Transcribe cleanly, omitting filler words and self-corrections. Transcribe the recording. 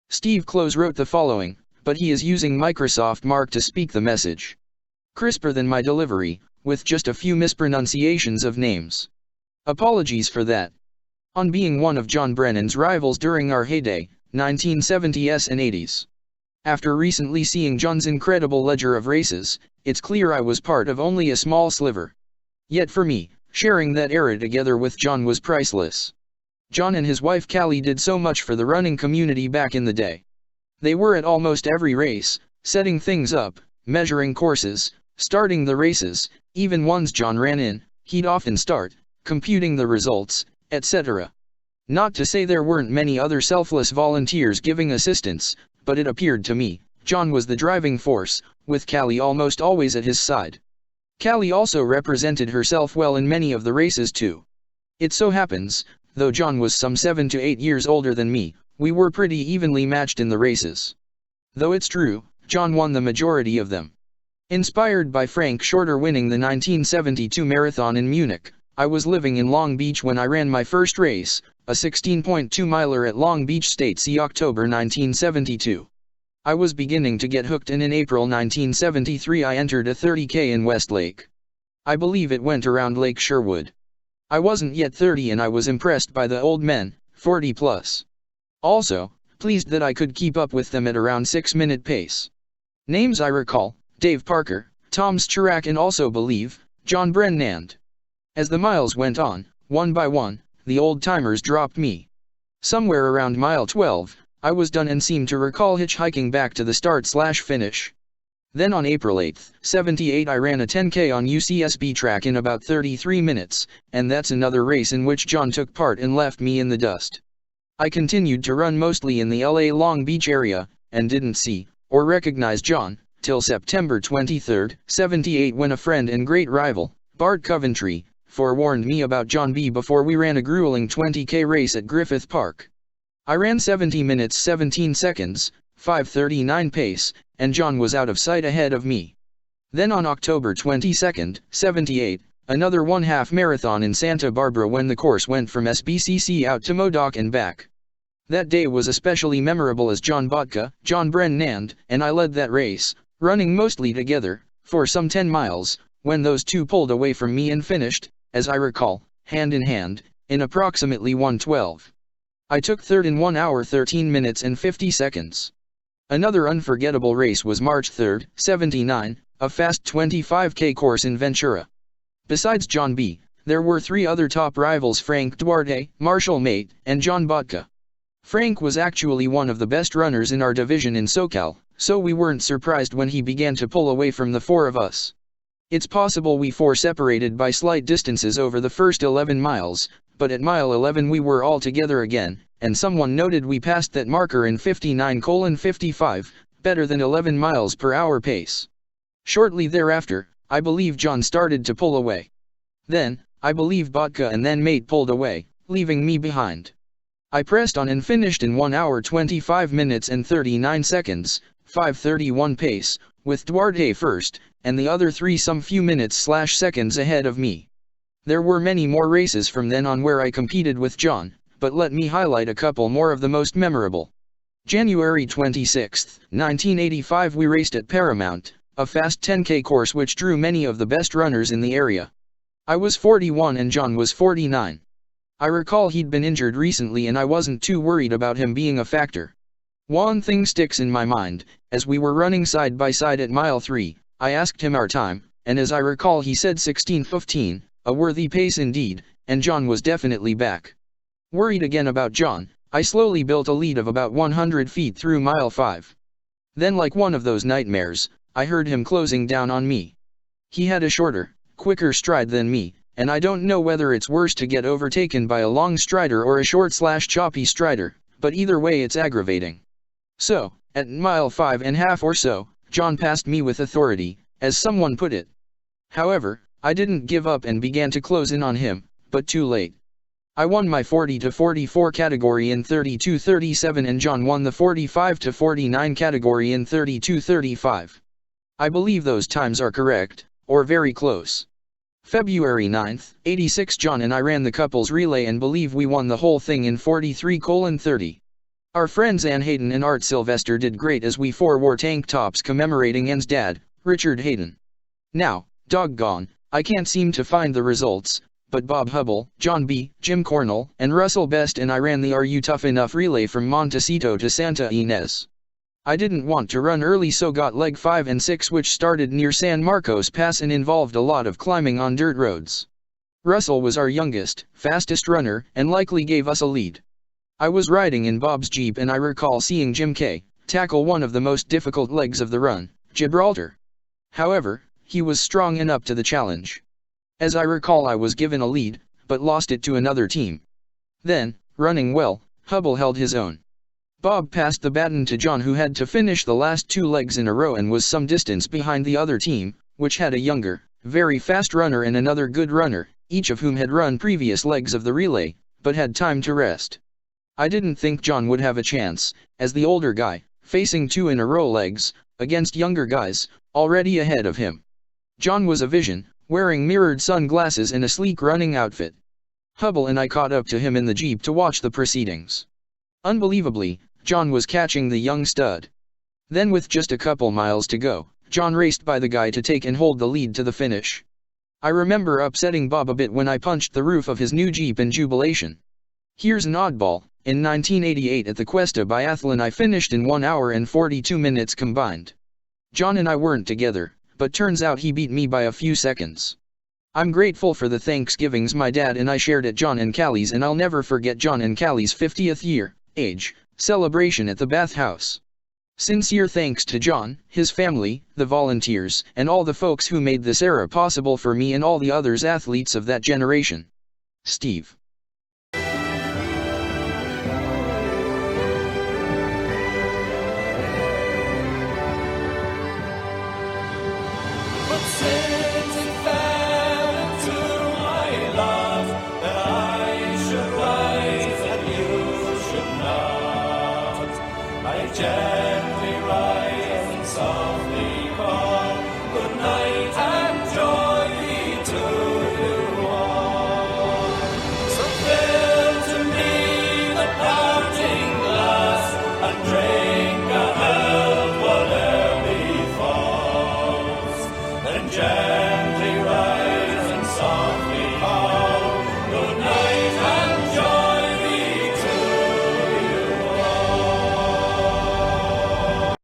Steve Close wrote the following, but he is using Microsoft Mark to speak the message. Crisper than my delivery, with just a few mispronunciations of names. Apologies for that. On being one of John Brennand's rivals during our heyday, 1970s and 80s. After recently seeing John's incredible ledger of races, it's clear I was part of only a small sliver. Yet for me, sharing that era together with John was priceless. John and his wife Callie did so much for the running community back in the day. They were at almost every race, setting things up, measuring courses, starting the races, even ones John ran in, he'd often start, computing the results, etc. Not to say there weren't many other selfless volunteers giving assistance, but it appeared to me, John was the driving force, with Callie almost always at his side. Callie also represented herself well in many of the races too. It so happens, though John was some 7 to 8 years older than me, we were pretty evenly matched in the races. Though it's true, John won the majority of them. Inspired by Frank Shorter winning the 1972 marathon in Munich, I was living in Long Beach when I ran my first race, a 16.2-miler at Long Beach State see October 1972. I was beginning to get hooked and in April 1973 I entered a 30K in Westlake. I believe it went around Lake Sherwood. I wasn't yet 30 and I was impressed by the old men, 40 plus. Also, pleased that I could keep up with them at around 6-minute pace. Names I recall, Dave Parker, Tom Schirach and also believe, John Brennand. As the miles went on, one by one, the old-timers dropped me. Somewhere around mile 12, I was done and seemed to recall hitchhiking back to the start/finish. Then on April 8, 78 I ran a 10K on UCSB track in about 33 minutes, and that's another race in which John took part and left me in the dust. I continued to run mostly in the LA Long Beach area, and didn't see, or recognize John, till September 23, 78 when a friend and great rival, Bart Coventry, forewarned me about John B before we ran a grueling 20K race at Griffith Park. I ran 70 minutes 17 seconds, 5:39 pace, and John was out of sight ahead of me. Then on October 22, 78, another one-half marathon in Santa Barbara when the course went from SBCC out to Modoc and back. That day was especially memorable as John Botka, John Brennand, and I led that race, running mostly together, for some 10 miles, when those two pulled away from me and finished, as I recall, hand in hand, in approximately 1:12. I took third in 1 hour 13 minutes and 50 seconds. Another unforgettable race was March 3, 79, a fast 25K course in Ventura. Besides John B., there were 3 other top rivals: Frank Duarte, Marshall Mate, and John Botka. Frank was actually one of the best runners in our division in SoCal, so we weren't surprised when he began to pull away from the 4 of us. It's possible we 4 separated by slight distances over the first 11 miles, but at mile 11 we were all together again, and someone noted we passed that marker in 59:55, better than 11 miles per hour pace. Shortly thereafter, I believe John started to pull away. Then, I believe Botka and then Mate pulled away, leaving me behind. I pressed on and finished in 1 hour 25 minutes and 39 seconds, 5:31 pace, with Duarte first, and the other 3 some few minutes/seconds ahead of me. There were many more races from then on where I competed with John, but let me highlight a couple more of the most memorable. January 26, 1985 we raced at Paramount, a fast 10K course which drew many of the best runners in the area. I was 41 and John was 49. I recall he'd been injured recently and I wasn't too worried about him being a factor. One thing sticks in my mind, as we were running side by side at mile 3, I asked him our time, and as I recall he said 16:15, a worthy pace indeed, and John was definitely back. Worried again about John, I slowly built a lead of about 100 feet through mile 5. Then like one of those nightmares, I heard him closing down on me. He had a shorter, quicker stride than me, and I don't know whether it's worse to get overtaken by a long strider or a short/choppy strider, but either way it's aggravating. So, at mile 5.5 or so, John passed me with authority, as someone put it. However, I didn't give up and began to close in on him, but too late. I won my 40 to 44 category in 32:37 and John won the 45 to 49 category in 32:35. I believe those times are correct, or very close. February 9, 86 John and I ran the couples relay and believe we won the whole thing in 43:30. Our friends Ann Hayden and Art Sylvester did great as we four wore tank tops commemorating Ann's dad, Richard Hayden. Now, doggone, I can't seem to find the results, but Bob Hubble, John B., Jim Cornell, and Russell Best and I ran the Are You Tough Enough relay from Montecito to Santa Ynez. I didn't want to run early, so got leg 5 and 6, which started near San Marcos Pass and involved a lot of climbing on dirt roads. Russell was our youngest, fastest runner, and likely gave us a lead. I was riding in Bob's Jeep and I recall seeing Jim K. tackle one of the most difficult legs of the run, Gibraltar. However, he was strong and up to the challenge. As I recall, I was given a lead, but lost it to another team. Then, running well, Hubble held his own. Bob passed the baton to John, who had to finish the last 2 legs in a row and was some distance behind the other team, which had a younger, very fast runner and another good runner, each of whom had run previous legs of the relay, but had time to rest. I didn't think John would have a chance, as the older guy, facing 2 in a row legs, against younger guys, already ahead of him. John was a vision, wearing mirrored sunglasses and a sleek running outfit. Hubble and I caught up to him in the Jeep to watch the proceedings. Unbelievably, John was catching the young stud. Then, with just a couple miles to go, John raced by the guy to take and hold the lead to the finish. I remember upsetting Bob a bit when I punched the roof of his new Jeep in jubilation. Here's an oddball: in 1988 at the Cuesta Biathlon I finished in 1 hour and 42 minutes combined. John and I weren't together, but turns out he beat me by a few seconds. I'm grateful for the Thanksgivings my dad and I shared at John and Callie's, and I'll never forget John and Callie's 50th year, age, celebration at the bathhouse. Sincere thanks to John, his family, the volunteers, and all the folks who made this era possible for me and all the others athletes of that generation. Steve. Gently rise and softly call, good night and joy be to you all. So fill to me the parting glass, and drink a health whate'er befalls. Then